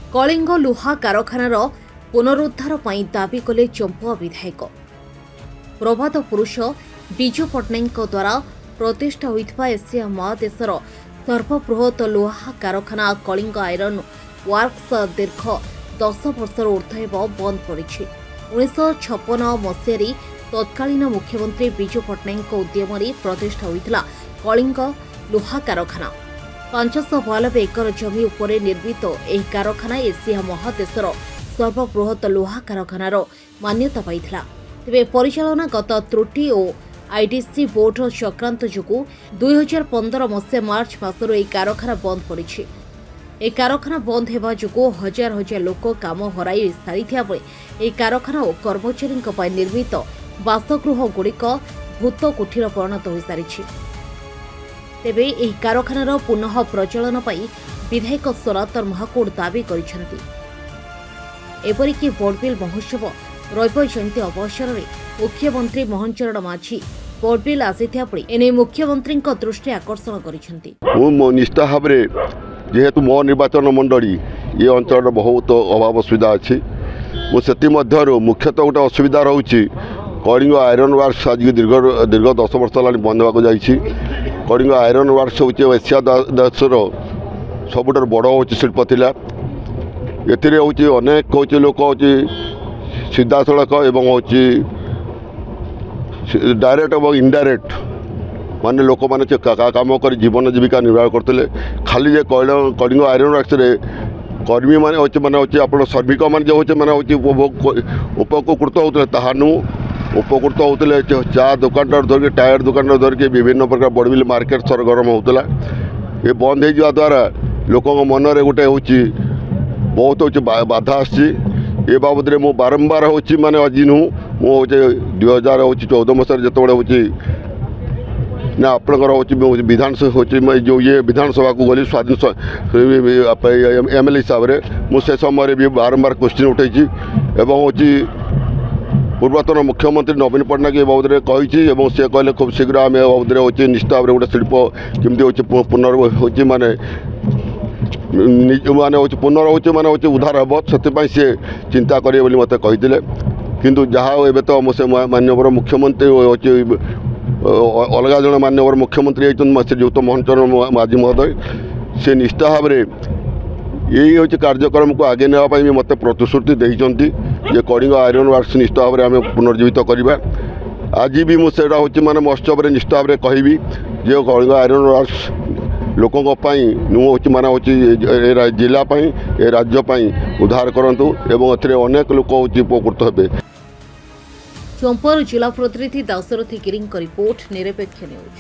कलिंग लुहा कारखानार पुनरुद्धार पई दाबी कले चंपुआ विधायक। प्रभात पुरुष विजु पट्टनायक द्वारा प्रतिष्ठा होइतबा एशिया महादेशर सर्वबृहत लुहा कारखाना कलिंग आयरन वर्क्स दीर्घ 10 वर्षर ऊर्ध्व बंद पड़ी। 1956 मसीह तत्कालीन मुख्यमंत्री विजु पट्टनायक उद्यम प्रतिष्ठा होइतला कलिंग लुहा कारखाना। 592 एकर जमी उपरे निर्मित ଏହି कारखाना एशिया महादेशर सर्वबृहत लुहा कारखानार मान्यता पाइथिला। तेबे परिचालनागत त्रुटि और आईडीसी बोर्ड चक्रांत जोगु 2015 मसीहा मार्च मासर ଏହି कारखाना बंद पड़ी। ଏହି कारखाना बंद हेबा जोगु हजार हजार लोक काम हराई सारिथिया बेले ଏହି कारखाना और कर्मचारी निर्मित बासगृह गुड़िक भूत कोठीर परिणत हो सारिछि। तेबे ଏହି कारखानार पुनः प्रचलन पाई विधायक सनातन महाकुड़ दाबी करिसेंति। एपरिकी बोर्डबिल महोत्सव रविवार जयंती अवसर में मुख्यमंत्री मोहन चरण माझी बोर्डबिल आसिथिया पड़ी एने मुख्यमंत्री दृष्टि आकर्षण करिसेंति। निष्ठा भाव जेहेतु मो निर्वाचन मंडली ये अंचल बहुत अभाव असुविधा अच्छी मुझे मुख्यतः गोटे असुविधा रोचे कलिंग आयरन वर्क्स आज दीर्घ 10 वर्ष है बंद होगा जाइए। कलिंग आयरन वर्क्स हूँ एशिया देशर सबुठ बड़ हूँ शिल्प थिला। एथिरे हूँ अनेक हूँ लोक हूँ सीधा सड़क एवं हूँ डायरेक्ट और इनडायरेक्ट माने लोक मैंने काम कर जीवन जीविका निर्वाह करते। खाली जे कलिंग आयरन वर्क्स कर्मी मैंने हूँ आप श्रमिक मैंने जो मैंने उपकृत होते ताहा नु उपकृत होते चा दुकान धरिक टायर दुकान धरिक विभिन्न प्रकार बड़बिल मार्केट सरगरम होता। ये बंद हो द्वारा लोक मनरे गोटे हूँ बहुत हूँ बाधा आसी। ये बाबद में बारंबार हूँ माने आज नु मुझे 2014 मसीह जो हूँ ना आपणकर हूँ विधानसभा हूँ जो ये विधानसभा को गली स्वाधीन एमएलए हिसाब से मुझे समय भी बारंबार क्वेश्चन उठे हूँ पूर्वतन मुख्यमंत्री नवीन पट्टनायक ये बाबद में कही सी कहले खूब शीघ्र आम बाबद में हूँ निश्चित भाव गोटे शिल्प केमती हूँ पुनर् माने माने हूँ पुनर् हूँ माने हूँ उद्धार हम से सी चिंता करेंगे मत कही किंतु जहाँ एवं तो मुझे माननीय मुख्यमंत्री हूँ अलग जन माननीय मुख्यमंत्री श्रीयुक्त मोहन चरण माझी महोदय से निष्ठा भाव यही हूँ कार्यक्रम को आगे नापी मत प्रतिश्रुति देते जे कलिंग आयरन वर्क्स निष्ठा भाव आम पुनर्जीवित करवा। आज भी मुझे हूँ माने महोत्सव में निष्ठा भाव कहि जे कलिंग आयरन वर्क्स लोकों हूँ माने हूँ जिलापाई ए राज्यपाई उद्धार करंतु एवं एथिरे अनेक लोक हूँ उपकृत हे। चंपार जिला प्रतिनिधि दाशरथी गिरी रिपोर्ट निरपेक्ष न्यूज।